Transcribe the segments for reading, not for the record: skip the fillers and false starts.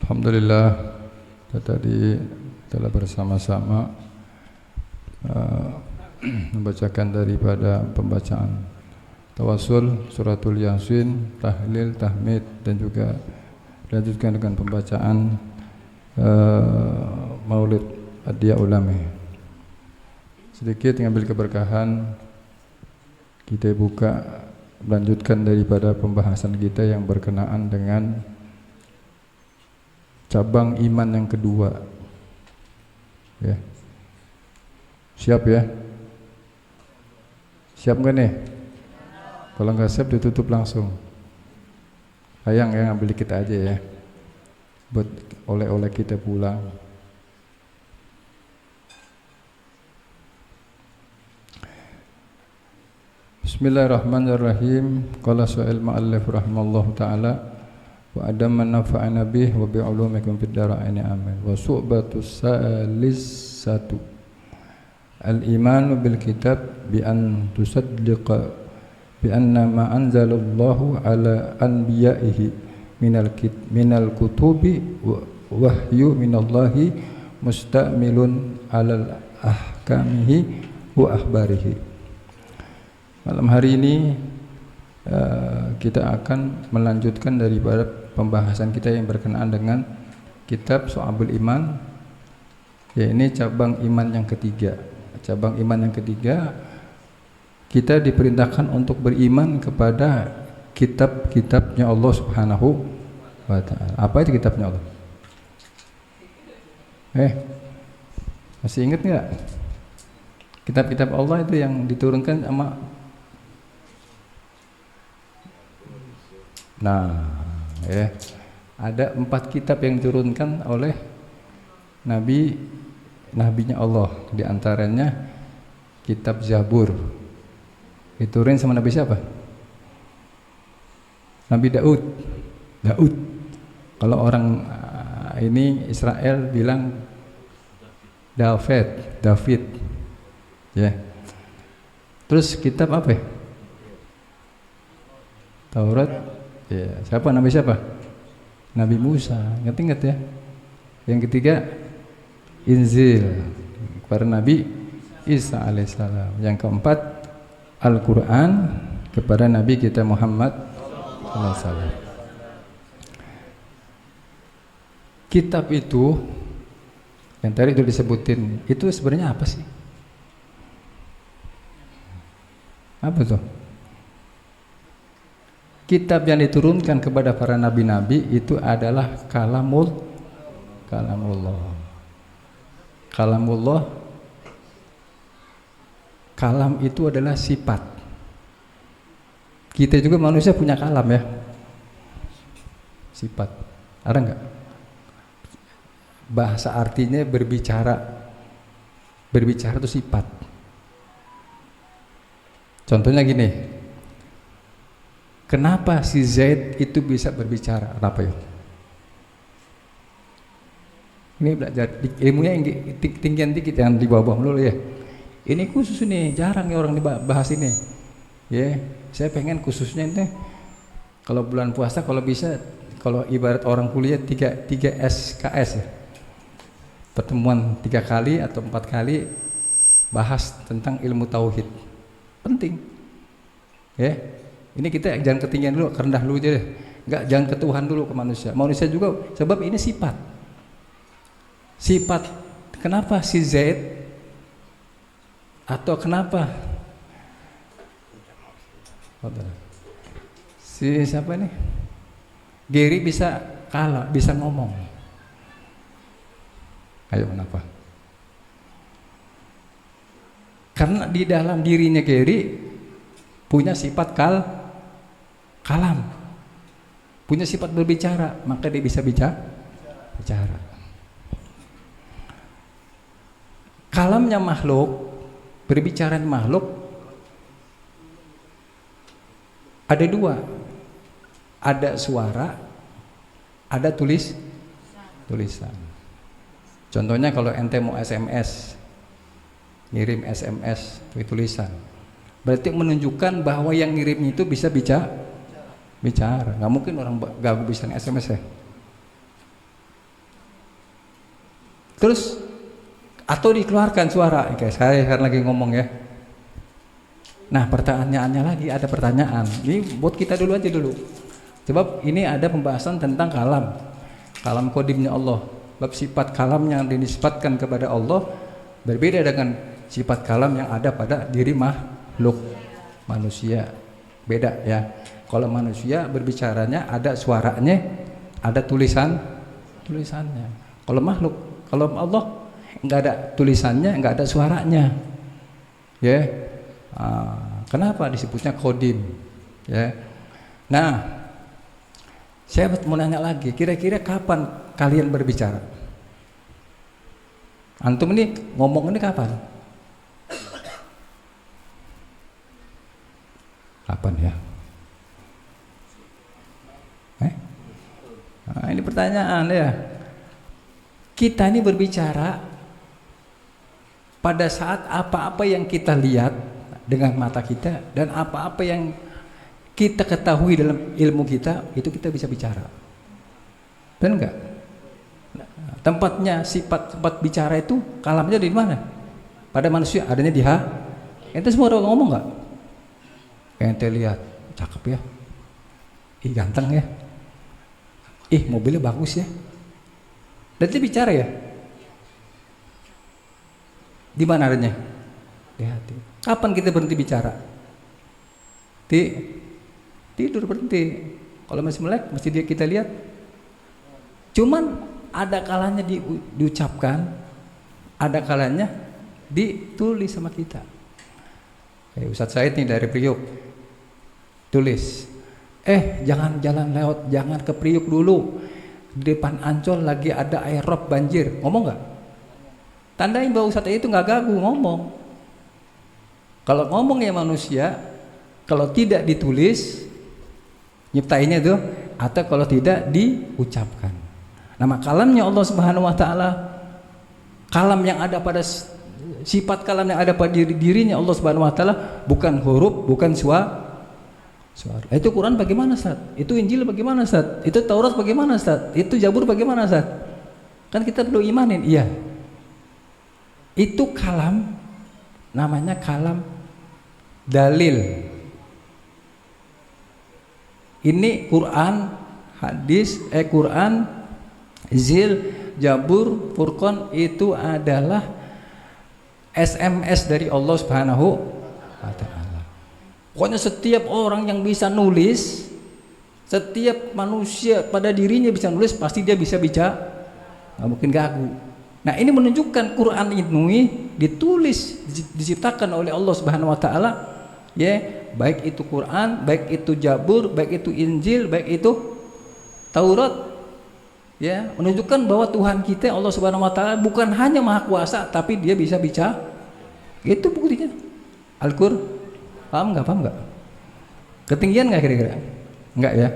Alhamdulillah, kita tadi telah bersama-sama membacakan daripada pembacaan Tawassul, Suratul Yasin, Tahlil, Tahmid, dan juga dilanjutkan dengan pembacaan Maulid Adhiya Ulami. Sedikit mengambil keberkahan, kita buka melanjutkan daripada pembahasan kita yang berkenaan dengan cabang iman yang kedua. Ya. Siap ya? Siap nggak nih? Kalau nggak siap ditutup langsung. Sayang ya, ambil dikit aja ya, buat oleh-oleh kita pulang. Bismillahirrahmanirrahim. Qala su'il ma'allif rahimallahu ta'ala wa adam man nafa'ana bih wa bi'ulumikum fid daraini amin. Wa su'batus salisatu al-imanu bil kitab bi an tusaddiqa bi anna ma anzalallahu ala anbiya'ihi minal kutubi wahyu minallahi mustamilun ala ahkamihi wa akhbarihi. Malam hari ini kita akan melanjutkan daripada pembahasan kita yang berkenaan dengan kitab Syu'abul Iman. Ya, ini cabang iman yang ketiga. Cabang iman yang ketiga, kita diperintahkan untuk beriman kepada kitab-kitabnya Allah Subhanahu wa ta'ala. Apa itu kitabnya Allah? Masih ingat nggak? Kitab-kitab Allah itu yang diturunkan sama. Ada 4 kitab yang diturunkan oleh nabinya Allah. Di antaranya kitab Zabur. Diturunin sama Nabi siapa? Nabi Daud. Kalau orang ini Israel bilang David. Ya. Terus kitab apa? Taurat. Ya, siapa? Nabi siapa? Nabi Musa. Ingat ya. Yang ketiga Injil para Nabi Isa alaihissalam. Yang keempat Al-Quran kepada Nabi kita Muhammad alaihissalam. Kitab itu yang tadi itu disebutin, itu sebenarnya apa sih? Apa tuh? Kitab yang diturunkan kepada para nabi-nabi itu adalah kalamullah. Kalam itu adalah sifat. Kita juga manusia punya kalam ya. Sifat. Ada enggak? Bahasa artinya berbicara. Berbicara itu sifat. Contohnya gini. Kenapa si Zaid itu bisa berbicara? Kenapa ya? Ini belajar ilmunya yang tinggian dikit, yang di bawah dulu ya. Ini khusus nih, jarang ya orang dibahas ini. Ya, saya pengen khususnya ini. Kalau bulan puasa, kalau bisa, kalau ibarat orang kuliah 3 SKS ya. Pertemuan 3 kali atau 4 kali bahas tentang ilmu tauhid. Penting. Ya. Ini kita jangan ketinggian dulu, rendah dulu aja deh. Enggak, jangan ke Tuhan dulu, ke manusia. Manusia juga, sebab ini sifat. Sifat. Kenapa si Zaid atau kenapa si siapa ini? Gary bisa kalah, bisa ngomong. Ayo, kenapa? Karena di dalam dirinya Gary punya sifat kalam, punya sifat berbicara, maka dia bisa bicara. Kalamnya makhluk, berbicara makhluk ada 2, ada suara, ada tulisan. Contohnya kalau ente mau SMS, ngirim SMS tulisan, berarti menunjukkan bahwa yang ngirim itu bisa bicara. Nggak mungkin orang gak bisa SMS ya. Terus atau dikeluarkan suara, kayak saya lagi ngomong ya. Nah pertanyaannya lagi, ada pertanyaan. Ini buat kita dulu aja dulu. Sebab ini ada pembahasan tentang kalam kodimnya Allah. Sebab sifat kalam yang dinisbatkan kepada Allah berbeda dengan sifat kalam yang ada pada diri makhluk manusia. Beda ya. Kalau manusia berbicaranya ada suaranya, ada tulisannya. Kalau makhluk, kalau Allah nggak ada tulisannya, nggak ada suaranya. Ya. Kenapa disebutnya kodim? Ya. Nah, saya mau nanya lagi, kira-kira kapan kalian berbicara? Antum ini ngomong ini kapan? Kapan ya? Nah, ini pertanyaan ya. Kita ini berbicara pada saat apa-apa yang kita lihat dengan mata kita dan apa-apa yang kita ketahui dalam ilmu kita, itu kita bisa bicara. Dan enggak? Tempatnya tempat bicara itu kalamnya di mana? Pada manusia adanya di Ente semua orang ngomong enggak? Ente lihat, cakep ya. Ih ganteng ya. Ih mobilnya bagus ya. Dan dia bicara ya. Di mana adanya? Di hati. Kapan kita berhenti bicara? Tidur berhenti. Kalau masih melek, mesti kita lihat. Cuman ada kalanya diucapkan, ada kalanya ditulis sama kita. Kayak Ustadz Said nih dari Priuk, tulis. Jangan jalan lewat, jangan ke Priuk dulu. Di depan Ancol lagi ada air rob banjir. Ngomong nggak? Tandain bahwa Ustadz itu nggak gagu ngomong. Kalau ngomong ya manusia, kalau tidak ditulis, nyiptainnya itu, atau kalau tidak diucapkan. Nama kalamnya Allah Subhanahu Wa Taala, kalam yang ada pada sifat kalam yang ada pada dirinya Allah Subhanahu Wa Taala, bukan huruf, bukan suara. Itu Quran bagaimana Ustaz? Itu Injil bagaimana Ustaz? Itu Taurat bagaimana Ustaz? Itu Zabur bagaimana Ustaz? Kan kita perlu imanin, iya. Itu kalam, namanya kalam dalil. Ini Quran, hadis, Quran, Zil, Jabur, Furqan itu adalah SMS dari Allah Subhanahu wa Ta'ala. Pokoknya setiap orang yang bisa nulis, setiap manusia pada dirinya bisa nulis, pasti dia bisa bicara, nggak mungkin gagu. Nah ini menunjukkan Quran ini ditulis, diciptakan oleh Allah Subhanahu Wa Ta'ala, ya, baik itu Quran, baik itu Jabur, baik itu Injil, baik itu Taurat, ya, menunjukkan bahwa Tuhan kita Allah Subhanahu Wa Ta'ala bukan hanya Maha Kuasa, tapi Dia bisa bicara. Itu buktinya. Al-Qur'an. Paham nggak? Ketinggian nggak kira-kira? Nggak ya?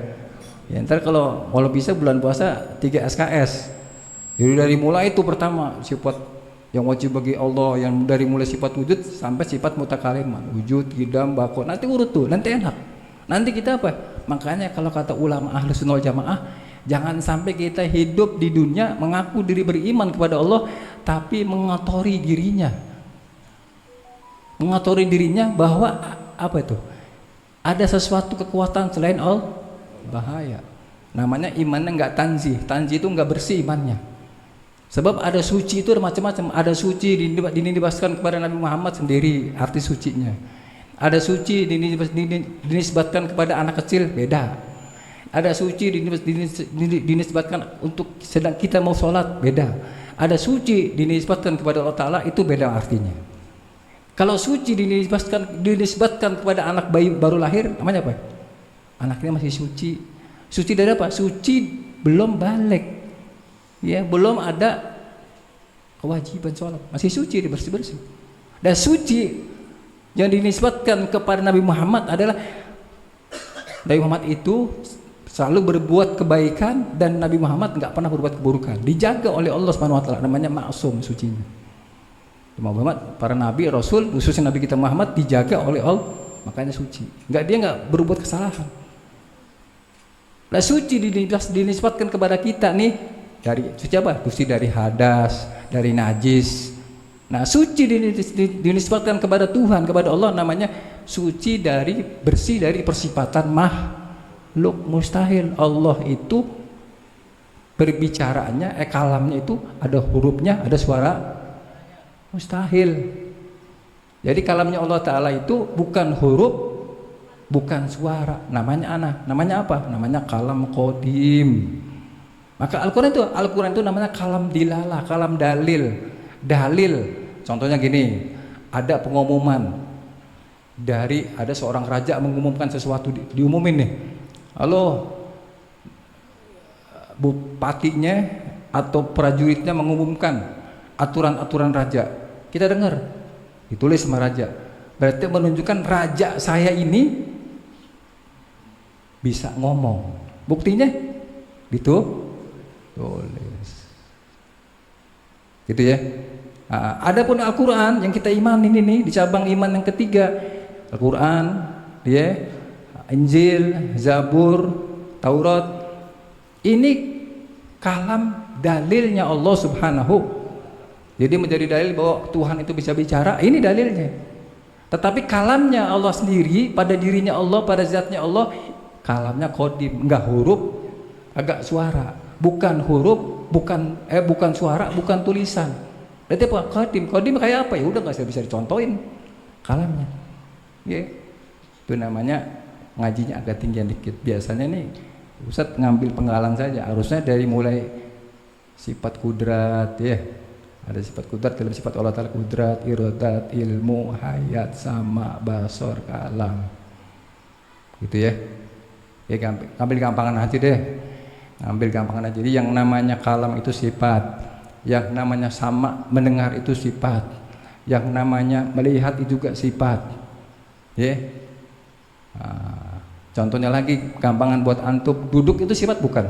Ya ntar kalau bisa bulan puasa 3 SKS. Jadi dari mulai itu pertama sifat yang wajib bagi Allah, yang dari mulai sifat wujud sampai sifat mutakaliman, wujud, qidam, baqo. Nanti urut tuh, nanti enak. Nanti kita apa? Makanya kalau kata ulama Ahlus Sunnah wal Jamaah, jangan sampai kita hidup di dunia mengaku diri beriman kepada Allah, tapi mengotori dirinya. Mengotori dirinya bahwa apa itu? Ada sesuatu kekuatan selain Allah, bahaya. Namanya imannya nggak tanzih. Tanzih itu nggak bersih imannya. Sebab ada suci itu macam-macam. Ada suci dinisbatkan kepada Nabi Muhammad sendiri, arti sucinya. Ada suci dinisbatkan kepada anak kecil, beda. Ada suci dinisbatkan untuk sedang kita mau sholat, beda. Ada suci dinisbatkan kepada Allah Ta'ala, itu beda artinya. Kalau suci dinisbatkan kepada anak bayi baru lahir, namanya apa? Anaknya masih suci. Suci dari apa? Suci belum balik. Ya, belum ada kewajiban sholat. Masih suci, bersih-bersih. Dan suci yang dinisbatkan kepada Nabi Muhammad adalah Nabi Muhammad itu selalu berbuat kebaikan dan Nabi Muhammad nggak pernah berbuat keburukan. Dijaga oleh Allah Subhanahu Wa Taala, namanya maksum sucinya. Muhammad, para nabi, rasul, khususnya Nabi kita Muhammad dijaga oleh Allah, makanya suci. Dia nggak berbuat kesalahan. Nah suci dinisbatkan kepada kita nih, Dari suci apa? Suci dari hadas, dari najis. Nah, suci dinisbatkan kepada Tuhan, kepada Allah, namanya suci dari, bersih dari persifatan makhluk. Mustahil Allah itu berbicaranya, kalamnya itu ada hurufnya, ada suara. Mustahil. Jadi kalamnya Allah Ta'ala itu bukan huruf, bukan suara, namanya namanya apa? Namanya kalam qadim. Maka Al-Quran itu namanya kalam dilalah, kalam dalil. Contohnya gini, ada pengumuman dari, ada seorang raja mengumumkan sesuatu, diumumin nih, halo, bupatinya atau prajuritnya mengumumkan aturan-aturan raja, kita dengar, ditulis sama raja, berarti menunjukkan raja saya ini bisa ngomong. Buktinya gitu tulis, gitu ya. Adapun Al-Quran yang kita imanin ini di cabang iman yang ketiga, Al-Quran, ya, Injil, Zabur, Taurat, ini kalam dalilnya Allah Subhanahu. Jadi menjadi dalil bahwa Tuhan itu bisa bicara, ini dalilnya. Tetapi kalamnya Allah sendiri, pada dirinya Allah, pada zatnya Allah, kalamnya qadim, enggak huruf, agak suara. Bukan huruf, bukan suara, bukan tulisan. Berarti apa? Qadim kayak apa? Ya udah nggak bisa dicontohin kalamnya. Ya, itu namanya ngajinya agak tinggian dikit. Biasanya nih Ustadz ngambil penggalan saja. Harusnya dari mulai sifat kudrat, ya. Ada sifat kudrat, dalam sifat Allah Ta'ala kudrat, iradat, ilmu, hayat, sama, basor, kalam. Gitu ya. Ya ambil gampangan hati deh. Ambil gampangan aja. Jadi yang namanya kalam itu sifat, yang namanya sama, mendengar itu sifat, yang namanya melihat itu juga sifat, ya. Contohnya lagi gampangan buat antum, duduk itu sifat bukan?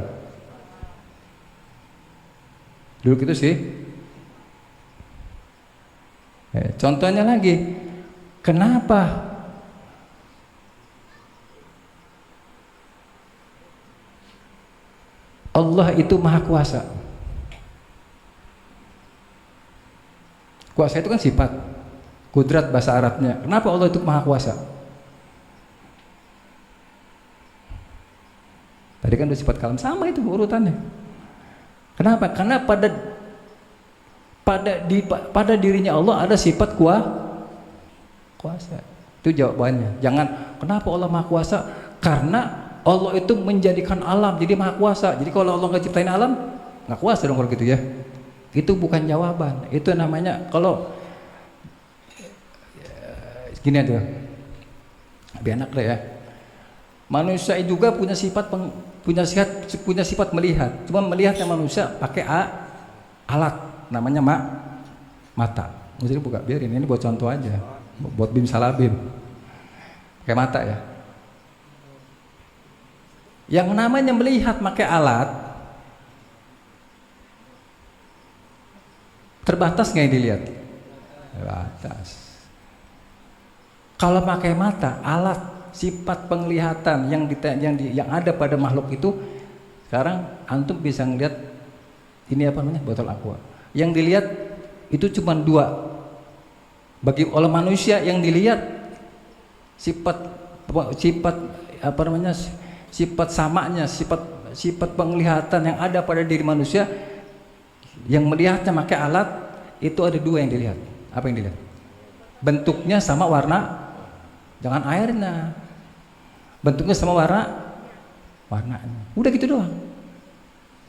Duduk itu sih. Contohnya lagi, kenapa Allah itu maha kuasa? Kuasa itu kan sifat, kudrat bahasa Arabnya. Kenapa Allah itu maha kuasa? Tadi kan udah sifat kalam, sama itu urutannya. Kenapa? Karena pada dirinya Allah ada sifat kuasa. Itu jawabannya. Jangan kenapa Allah maha kuasa? Karena Allah itu menjadikan alam jadi maha kuasa. Jadi kalau Allah nggak ciptain alam, nggak kuasa dong kalau gitu ya. Itu bukan jawaban. Itu namanya, kalau gini aja, lebih enak deh ya. Manusia juga punya sifat melihat. Cuma melihatnya manusia pakai alat, namanya mata. Mesti buka, biarin, ini buat contoh aja, buat bim salabim. Pakai mata ya. Yang namanya melihat pakai alat, terbatas nggak yang dilihat? Terbatas. Kalau pakai mata, alat, sifat penglihatan yang ada pada makhluk itu, sekarang antum bisa ngelihat ini apa namanya, botol aqua. Yang dilihat itu cuma dua. Bagi oleh manusia yang dilihat sifat apa namanya, sifat samanya, sifat penglihatan yang ada pada diri manusia, yang melihatnya pakai alat, itu ada dua yang dilihat. Apa yang dilihat? Bentuknya sama warna, jangan airnya. Bentuknya sama warnanya. Udah gitu doang.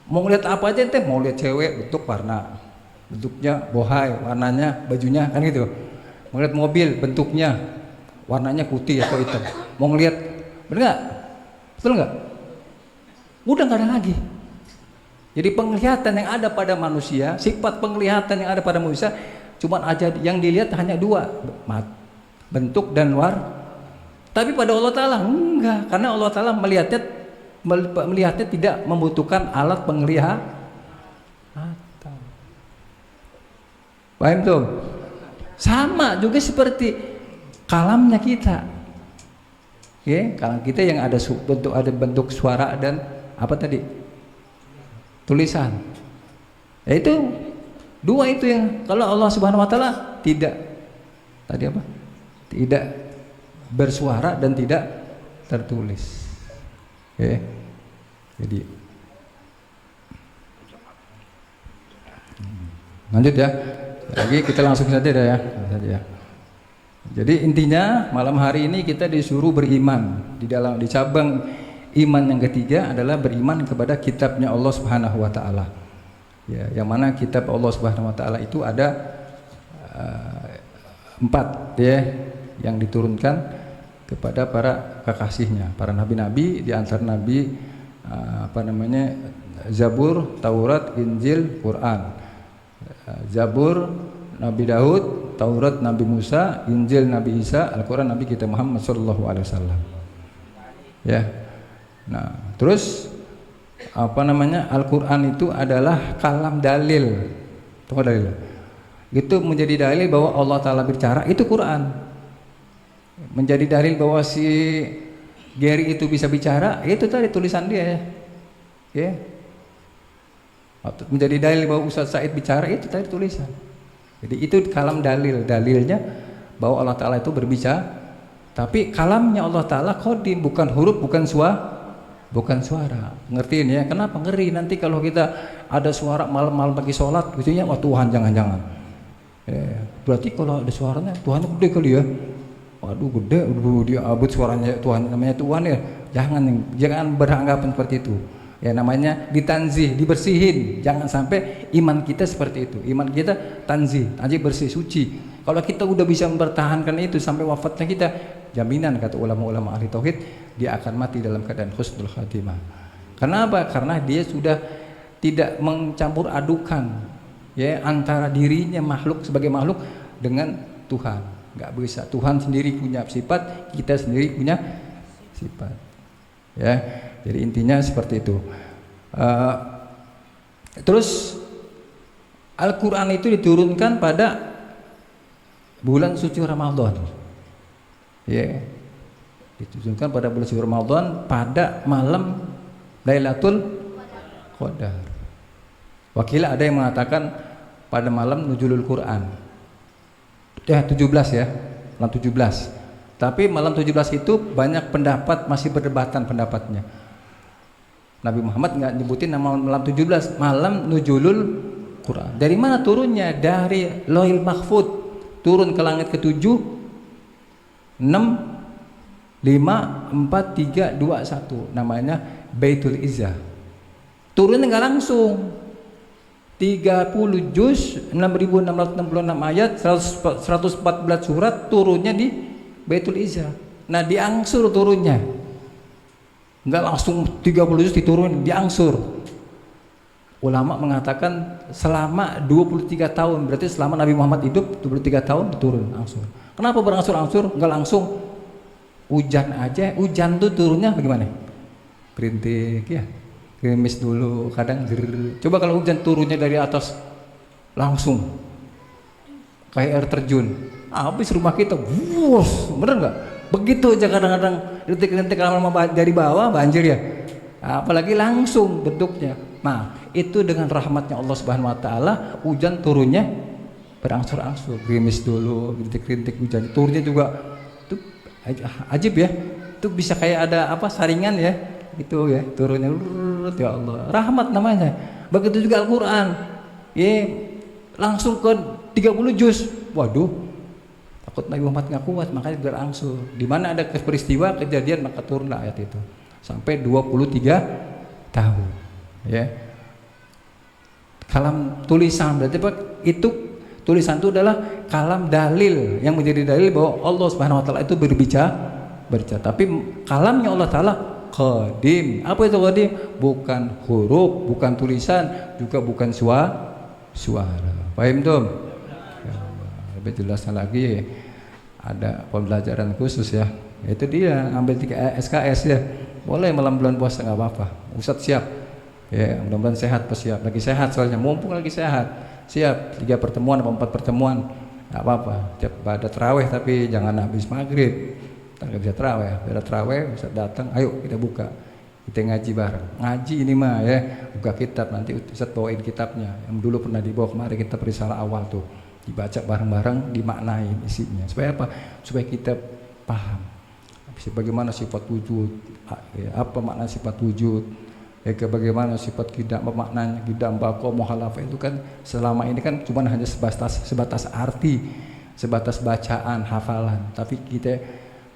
Mau ngeliat apa aja ente, mau lihat cewek bentuk warna, bentuknya bohai, warnanya bajunya, kan gitu. Mau lihat mobil bentuknya, warnanya putih atau hitam. Mau ngeliat, bener nggak? Betul nggak? Udah nggak ada lagi. Jadi penglihatan yang ada pada manusia, sifat penglihatan yang ada pada manusia, cuman aja yang dilihat hanya dua, bentuk dan warna. Tapi pada Allah Ta'ala enggak, karena Allah Ta'ala melihatnya tidak membutuhkan alat penglihatan. Paham tuh? Sama juga seperti kalamnya kita. Ya, kalam kita yang ada bentuk suara dan apa tadi? Tulisan. Ya itu dua itu yang kalau Allah Subhanahu wa taala tidak tadi apa? Tidak bersuara dan tidak tertulis. Oke. Jadi lanjut ya. Lagi kita langsung saja ya. Jadi intinya malam hari ini kita disuruh beriman di cabang iman yang ketiga adalah beriman kepada kitabnya Allah Subhanahu wa taala. Ya, yang mana kitab Allah Subhanahu wa taala itu ada 4 ya yang diturunkan kepada para kekasihnya, para nabi-nabi, di antara nabi Zabur, Taurat, Injil, Quran. Zabur Nabi Daud, Taurat Nabi Musa, Injil Nabi Isa, Al-Quran Nabi kita Muhammad sallallahu alaihi wasallam. Ya. Nah, terus Al-Quran itu adalah kalam dalil. Tahu dalil? Itu menjadi dalil bahwa Allah Ta'ala bicara, itu Quran. Menjadi dalil bahwa si Gary itu bisa bicara, itu tadi tulisan dia ya. Menjadi dalil bahwa Ustaz Said bicara, itu tadi tulisan. Jadi itu kalam dalilnya bahwa Allah Ta'ala itu berbicara. Tapi kalamnya Allah Ta'ala qadim, bukan huruf, bukan suara. Ngertiin ya? Kenapa ngeri nanti kalau kita ada suara malam-malam pagi sholat gitu ya, wah Tuhan jangan-jangan. Berarti kalau ada suaranya Tuhan gede kali ya. Waduh gede, dia abut suaranya Tuhan, namanya Tuhan ya. Jangan beranggapan seperti itu. Ya namanya ditanzih, dibersihin. Jangan sampai iman kita seperti itu. Iman kita tanzih bersih, suci. Kalau kita udah bisa mempertahankan itu sampai wafatnya kita, jaminan kata ulama-ulama ahli tauhid, dia akan mati dalam keadaan husnul khatimah. Karena apa? Karena dia sudah tidak mencampur adukan ya antara dirinya makhluk sebagai makhluk dengan Tuhan. Nggak bisa. Tuhan sendiri punya sifat, kita sendiri punya sifat. Ya, jadi intinya seperti itu. Terus Al-Quran itu diturunkan pada bulan suci Ramadan. Ya, diturunkan pada bulan suci Ramadan pada malam Lailatul Qadar. Wakil ada yang mengatakan pada malam Nuzulul Quran. Ya 17 ya, malam 17. Tapi malam 17 itu banyak pendapat, masih berdebatan pendapatnya. Nabi Muhammad nggak nyebutin nama malam 17, malam Nuzulul Quran. Dari mana turunnya? Dari Lauhil Mahfuz, turun ke langit ke-7, 6, 5, 4, 3, 2, 1. Namanya Baitul Izzah. Turunnya nggak langsung. 30 juz, 6.666 ayat, 114 surat, turunnya di Baitul Izzah. Nah diangsur turunnya, nggak langsung 30 juz diturun, diangsur. Ulama mengatakan selama 23 tahun, berarti selama Nabi Muhammad hidup 23 tahun diturun angsur. Kenapa berangsur-angsur? Nggak langsung. Hujan aja, hujan tuh turunnya bagaimana? Perintik ya, gerimis dulu, kadang coba kalau hujan turunnya dari atas langsung kayak air terjun, habis rumah kita, bener nggak? Begitu aja kadang-kadang detik-detik lama-lama dari bawah banjir ya, apalagi langsung bentuknya. Nah itu dengan rahmatnya Allah Subhanahu Wa Taala, hujan turunnya berangsur-angsur, gerimis dulu, rintik-rintik hujan turunnya juga, itu ajib ya, itu bisa kayak ada apa saringan ya, gitu ya, turunnya, ya Allah, rahmat namanya. Begitu juga Al-Quran, ya langsung ke 30 juz, waduh, takut Nabi Muhammad nggak kuat, makanya berangsur. Di mana ada peristiwa kejadian maka turunlah ayat itu sampai 23 tahun, ya. Kalam tulisan berarti apa? Itu tulisan itu adalah kalam dalil yang menjadi dalil bahwa Allah Subhanahu Wa Taala itu berbicara. Tapi kalamnya Allah Taala qadim. Apa itu qadim? Bukan huruf, bukan tulisan, juga bukan suara. Paham tuh? Ya, lebih jelasnya lagi ada pembelajaran khusus ya. Itu dia ambil 3 SKS ya. Boleh malam bulan puasa nggak apa-apa. Ustadz siap. Ya, mudah-mudahan sehat, siap. Lagi sehat soalnya, mumpung lagi sehat. Siap 3 pertemuan atau 4 pertemuan. Nggak apa-apa. Tiap pada tarawih tapi jangan habis maghrib. Nggak bisa tarawih. Biar tarawih bisa datang. Ayo kita buka. kita ngaji bareng. Ngaji ini mah ya, buka kitab, nanti Ustaz bawain kitabnya yang dulu pernah dibawa kemarin, kita risalah awal tuh, dibaca bareng-bareng, dimaknain isinya. Supaya apa? Supaya kita paham bagaimana sifat wujud, apa makna sifat wujud, bagaimana sifat qidam, maknanya qidam, baqo, muhalafah. Itu kan selama ini kan cuma hanya sebatas arti, sebatas bacaan, hafalan, tapi kita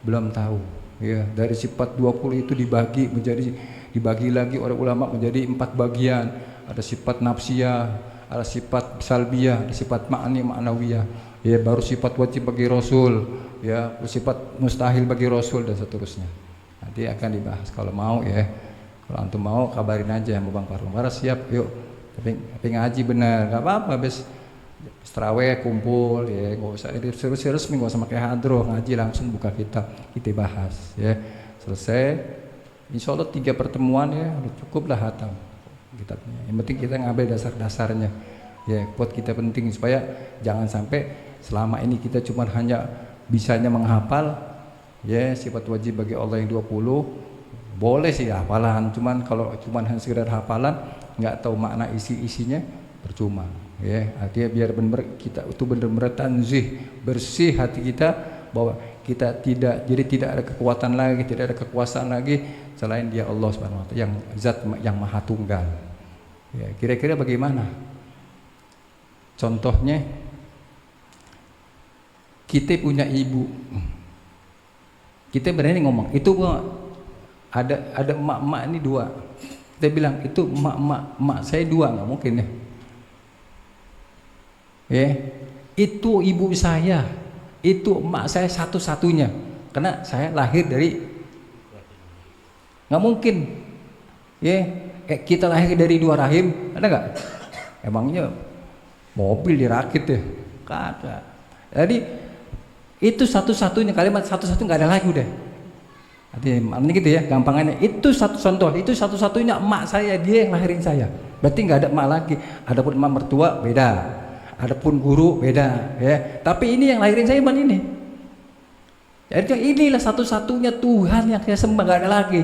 belum tahu ya. Dari sifat 20 itu dibagi lagi oleh ulama menjadi 4 bagian. Ada sifat nafsiyah, ada sifat salbiyah, ada sifat ma'nawiyah ya, baru sifat wajib bagi Rasul ya, sifat mustahil bagi Rasul, dan seterusnya. Nanti akan dibahas kalau mau ya. Kalau antum mau kabarin aja sama Bang Farung. Siap, yuk. Tapi ngaji bener, nggak apa-apa, habis terawih kumpul ya, nggak usah resmi, nggak usah pakai hadroh, ngaji langsung buka kitab, kita bahas ya. Selesai, insya Allah 3 pertemuan ya, udah cukup lah hatam kitabnya. Yang penting kita ngambil dasar-dasarnya ya, buat kita penting supaya jangan sampai selama ini kita cuma hanya bisanya menghafal ya, sifat wajib bagi Allah yang 20 boleh sih hafalan, cuman kalau cuman hanya sekedar hafalan nggak tahu makna isinya percuma ya. Artinya biar benar kita itu benar-benar tanzih, bersih hati kita, bahwa kita tidak ada kekuatan lagi, tidak ada kekuasaan lagi selain Dia Allah Subhanahu wa taala, yang zat yang maha tunggal ya. Kira-kira bagaimana contohnya? Kita punya ibu, kita berani ngomong itu ada emak-emak ini 2, kita bilang itu emak saya 2, nggak mungkin ya. Itu ibu saya, itu emak saya satu-satunya, karena saya lahir dari, nggak mungkin ya. Kita lahir dari 2 rahim, ada nggak? Emangnya mobil dirakit ya? Kagak. Jadi itu satu-satunya, kalimat satu-satu nggak ada lagi udah. Artinya gitu ya, gampangannya itu satu contoh, itu satu-satunya emak saya, dia yang lahirin saya. Berarti nggak ada emak lagi. Adapun emak mertua beda, adapun guru beda ya. Tapi ini yang lahirin saya ini. Jadi inilah satu-satunya Tuhan yang saya sembah, nggak ada lagi.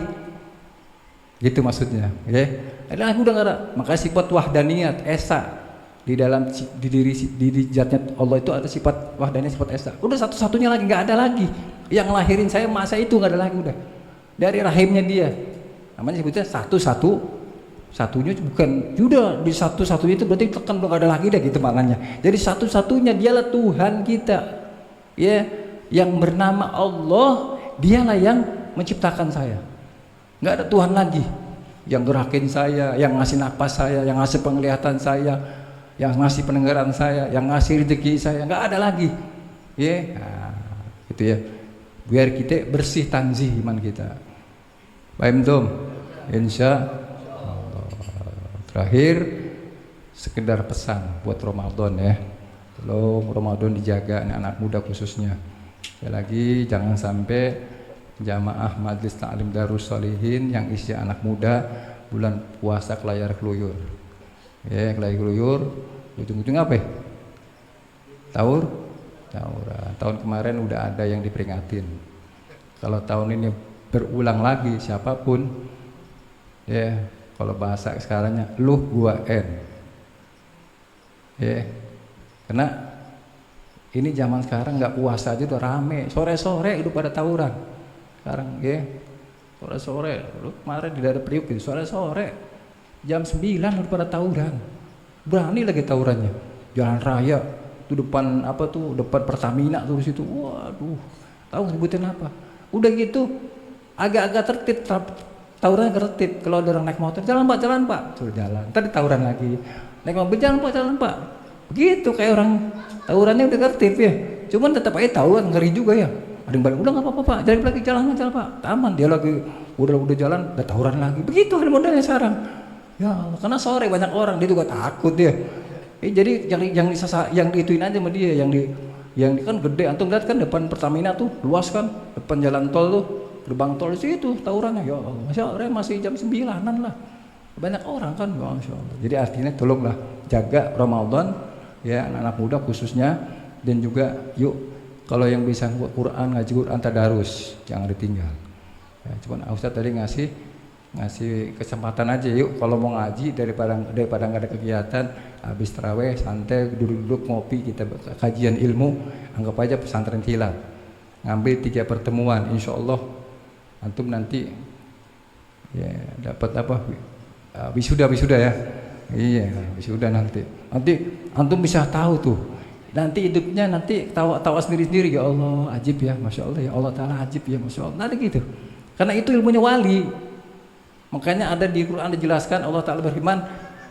Gitu maksudnya ya. Ada lagi udah nggak ada. Makanya sifat wahdaniyat, esa, di dalam diri zatnya Allah itu ada sifat wahdaniyat, sifat esa. Udah satu-satunya lagi, nggak ada lagi. Yang lahirin saya masa itu nggak ada lagi udah, dari rahimnya dia. Namanya sebutnya satunya bukan, sudah di satu-satunya itu berarti tekan udah nggak ada lagi dah, gitu maknanya. Jadi satu-satunya dialah Tuhan kita ya, yang bernama Allah. Dialah yang menciptakan saya, nggak ada Tuhan lagi yang gerakin saya, yang ngasih napas saya, yang ngasih penglihatan saya, yang ngasih pendengaran saya, yang ngasih rezeki saya, nggak ada lagi ya. Nah, gitu ya, biar kita bersih tanzih iman kita. Paham tuh? Insya Allah. Terakhir sekedar pesan buat Ramadan ya, tolong Ramadan dijaga, anak-anak muda khususnya. Sekali lagi jangan sampai jamaah Majelis Ta'lim Darus Sholihin yang isi anak muda bulan puasa kelayar keluyur ya, kelayar keluyur, ujung-ujung apa ya? Tauran. Tahun kemarin udah ada yang diperingatin. Kalau tahun ini berulang lagi, siapapun ya, kalau bahasa sekarangnya lu gua ya. Karena ini zaman sekarang nggak puasa aja udah rame, sore-sore udah pada tawuran sekarang ya. Sore-sore, lu kemarin di daerah Priuk gitu, sore-sore jam 9 udah pada tawuran. Berani lagi tawurannya, jalan raya itu depan apa tuh, depan Pertamina tuh di situ. Waduh, tahu sebutin apa? Udah gitu agak-agak tertib, tawuran tertib. Kalau ada orang naik motor, jalan pak, suruh jalan. Tadi tawuran lagi, naik mobil, jalan pak. Begitu kayak orang tawurannya udah tertib ya. Cuman tetap aja tawuran, ngeri juga ya. Ada yang balik, udah nggak apa-apa pak, jalan lagi, jalan pak, taman. Dia lagi udah jalan, udah tawuran lagi. Begitu ada modelnya sekarang. Ya Allah, karena sore banyak orang, dia juga takut dia. Jadi yang diituin aja sama dia, yang kan gede. Antum lihat kan depan Pertamina tuh luas kan, depan jalan tol tuh, gerbang tol di situ tawurannya. Ya Allah, masih jam 9-an lah, banyak orang kan, masya Allah. Jadi artinya tolonglah jaga Ramadan ya, anak-anak muda khususnya, dan juga yuk kalau yang bisa Quran, ngaji Quran tadarus, jangan ditinggal. Ya, cuman Ustaz tadi ngasih ngasih kesempatan aja, yuk kalau mau ngaji daripada nggak ada kegiatan, habis taraweh santai duduk-duduk ngopi, kita kajian ilmu, anggap aja pesantren kilat, ngambil 3 pertemuan, insya Allah antum nanti ya dapat apa, wisuda ya, iya wisuda nanti antum bisa tahu tuh nanti hidupnya, nanti tawa sendiri ya Allah ajib ya, masya Allah ya Allah Ta'ala ajib ya, masya Allah, nanti gitu, karena itu ilmunya wali. Makanya ada di Quran dijelaskan, Allah Ta'ala berfirman,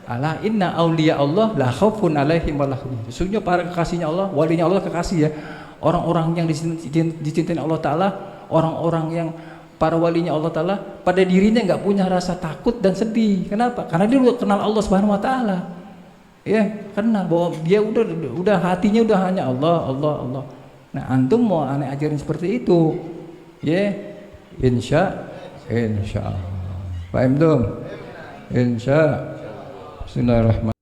ala inna awliya Allah la khaufun alaihim wa lahum. Sesungguhnya para kekasihnya Allah, walinya Allah kekasih ya, orang-orang yang dicintai Allah Ta'ala, orang-orang yang para walinya Allah Ta'ala, pada dirinya nggak punya rasa takut dan sedih. Kenapa? Karena dia udah kenal Allah Subhanahu Wa Ta'ala, ya kenal bahwa dia udah hatinya udah hanya Allah. Nah antum mau aneh ajarin seperti itu, ya insya Allah. Paham dong? Insya. Bismillahirrahmanirrahim.